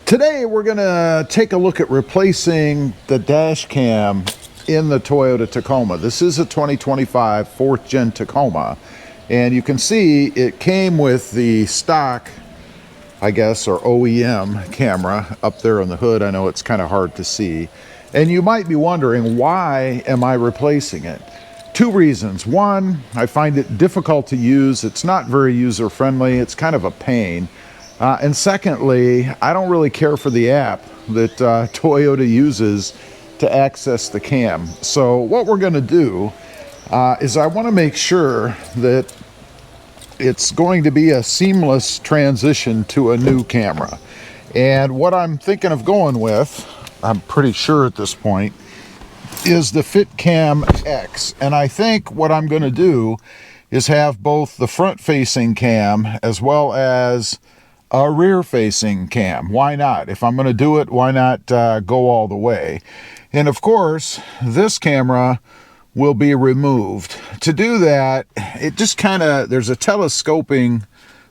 Today we're going to take a look at replacing the dash cam in the Toyota Tacoma. This is a 2025 4th gen Tacoma, and you can see it came with the stock, I guess, or OEM camera up there on the hood. I know it's kind of hard to see, and you might be wondering, why am I replacing it? Two reasons. One, I find it difficult to use. It's not very user friendly. It's kind of a pain. And secondly, I don't really care for the app that Toyota uses to access the cam. So what we're going to do is I want to make sure that it's going to be a seamless transition to a new camera. And what I'm thinking of going with, I'm pretty sure at this point, is the FitcamX. And I think what I'm going to do is have both the front-facing cam as well as a rear-facing cam. Why not? If I'm going to do it, why not go all the way? And of course, this camera will be removed. To do that, it just kind of, there's a telescoping,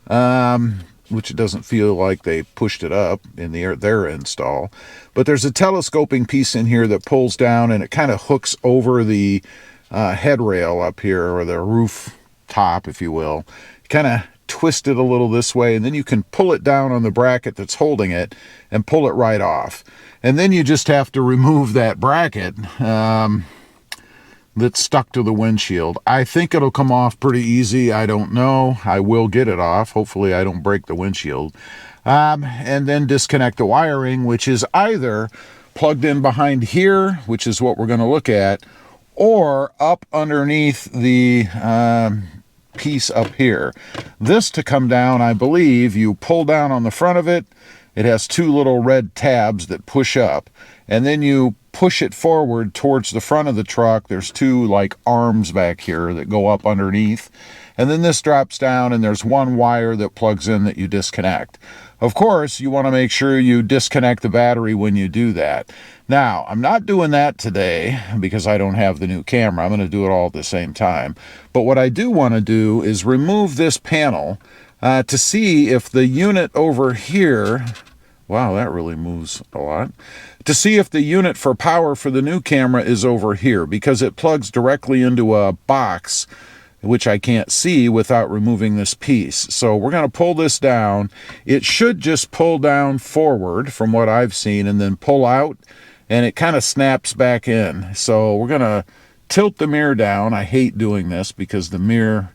which it doesn't feel like they pushed it up in their install, but there's a telescoping piece in here that pulls down and it kind of hooks over the headrail up here, or the roof top, if you will. Kind of twist it a little this way, and then you can pull it down on the bracket that's holding it and pull it right off. And then you just have to remove that bracket that's stuck to the windshield. I think it'll come off pretty easy. I don't know. I will get it off. Hopefully I don't break the windshield. And then disconnect the wiring, which is either plugged in behind here, which is what we're going to look at, or up underneath the piece up here. This to come down, I believe you pull down on the front of it. It has two little red tabs that push up, and then you push it forward towards the front of the truck. There's two like arms back here that go up underneath, and then this drops down, and there's one wire that plugs in that you disconnect. Of course, you want to make sure you disconnect the battery when you do that. Now, I'm not doing that today because I don't have the new camera. I'm going to do it all at the same time. But what I do want to do is remove this panel to see if the unit over here, wow, that really moves a lot, to see if the unit for power for the new camera is over here, because it plugs directly into a box which I can't see without removing this piece. So we're going to pull this down. It should just pull down forward from what I've seen and then pull out, and it kind of snaps back in. So we're going to tilt the mirror down. I hate doing this because the mirror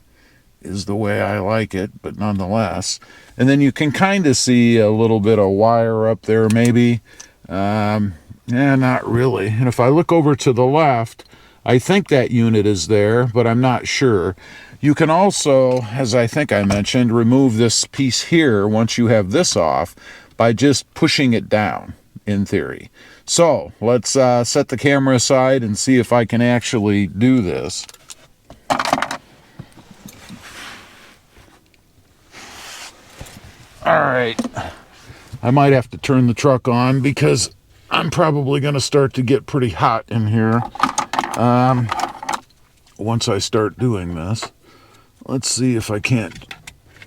is the way I like it, but nonetheless. And then you can kind of see a little bit of wire up there maybe. Yeah, not really. And if I look over to the left, I think that unit is there, but I'm not sure. You can also, as I think I mentioned, remove this piece here once you have this off by just pushing it down, in theory. So let's set the camera aside and see if I can actually do this. All right. I might have to turn the truck on because I'm probably going to start to get pretty hot in here. Once I start doing this. Let's see if I can't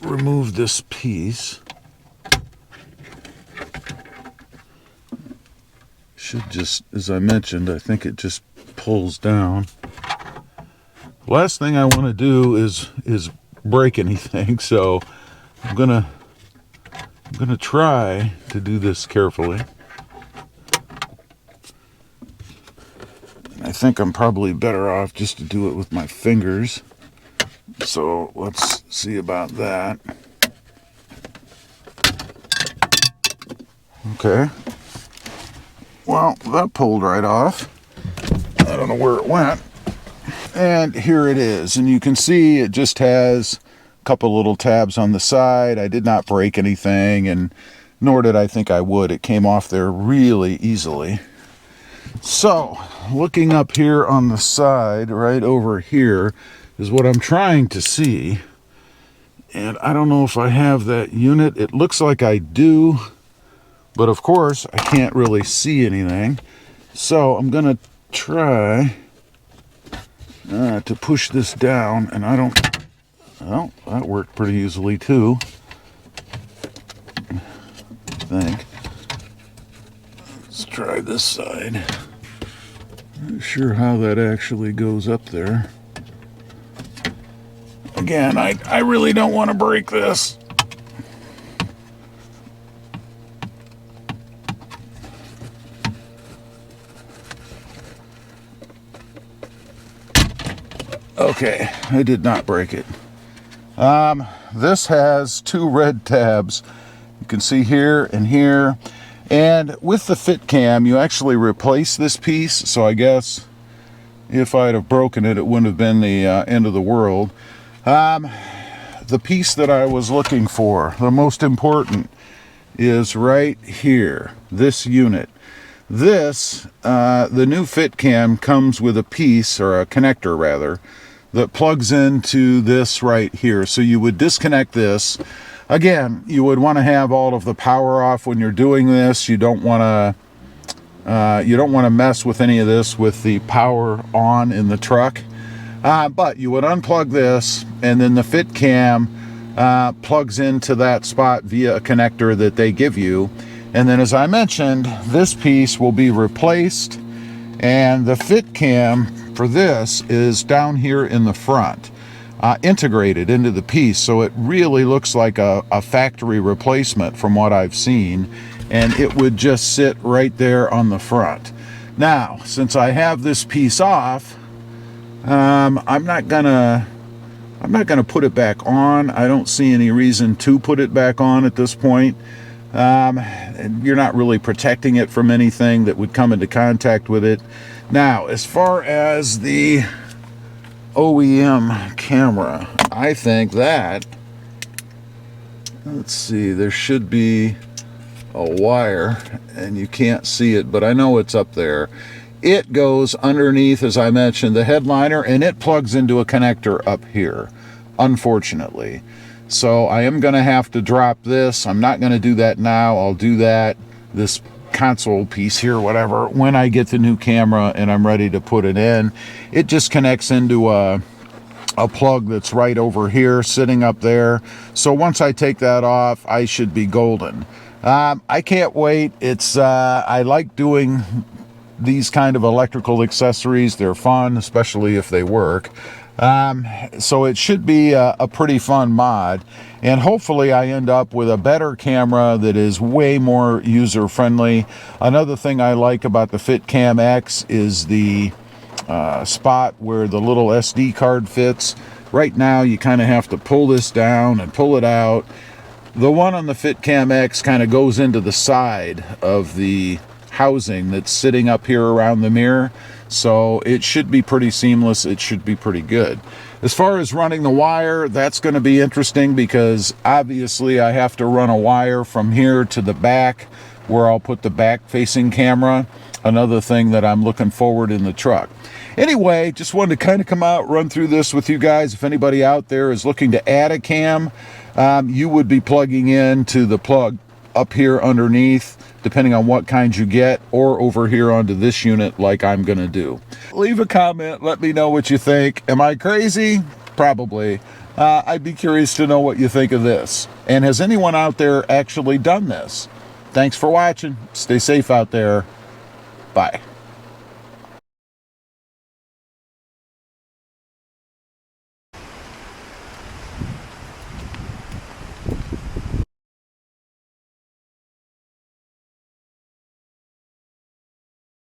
remove this piece. Should just, as I mentioned, I think it just pulls down. Last thing I want to do is break anything, so I'm gonna try to do this carefully. I think I'm probably better off just to do it with my fingers. So let's see about that. Okay. Well, that pulled right off. I don't know where it went. And here it is. And you can see it just has a couple little tabs on the side. I did not break anything, and nor did I think I would. It came off there really easily. So, looking up here on the side, right over here, is what I'm trying to see. And I don't know if I have that unit. It looks like I do, but of course, I can't really see anything. So, I'm going to try to push this down, and I don't... Well, that worked pretty easily too, I think. this side. Not sure how that actually goes up there. Again, I really don't want to break this. Okay, I did not break it. This has two red tabs. You can see here and here. And with the FitCam, you actually replace this piece. So I guess if I'd have broken it, it wouldn't have been the end of the world. The piece that I was looking for, the most important, is right here, this unit. This, the new FitCam comes with a piece, or a connector rather, that plugs into this right here. So you would disconnect this. Again, you would want to have all of the power off when you're doing this. You don't want to mess with any of this with the power on in the truck. But you would unplug this, and then the FitCam plugs into that spot via a connector that they give you. And then, as I mentioned, this piece will be replaced, and the FitCam for this is down here in the front, integrated into the piece. So it really looks like a factory replacement from what I've seen, and it would just sit right there on the front. Now, since I have this piece off, I'm not gonna put it back on. I don't see any reason to put it back on at this point. You're not really protecting it from anything that would come into contact with it. Now, as far as the OEM camera, I think that, let's see, there should be a wire, and you can't see it, but I know it's up there. It goes underneath, as I mentioned, the headliner, and it plugs into a connector up here, unfortunately. So I am going to have to drop this. I'm not going to do that now. I'll do that, this console piece here, whatever, when I get the new camera and I'm ready to put it in. It just connects into a plug that's right over here, sitting up there. So once I take that off, I should be golden. I can't wait. It's I like doing these kind of electrical accessories. They're fun, especially if they work. So it should be a pretty fun mod, and hopefully I end up with a better camera that is way more user-friendly. Another thing I like about the FitcamX is the spot where the little SD card fits. Right now you kind of have to pull this down and pull it out. The one on the FitcamX kind of goes into the side of the housing that's sitting up here around the mirror. So it should be pretty seamless. It should be pretty good. As far as running the wire, that's going to be interesting because obviously I have to run a wire from here to the back where I'll put the back-facing camera. Another thing that I'm looking forward in the truck. Anyway, just wanted to kind of come out, run through this with you guys. If anybody out there is looking to add a cam, you would be plugging into the plug up here underneath, depending on what kind you get, or over here onto this unit like I'm gonna do. Leave a comment, let me know what you think. Am I crazy? Probably. I'd be curious to know what you think of this. And has anyone out there actually done this? Thanks for watching. Stay safe out there. Bye.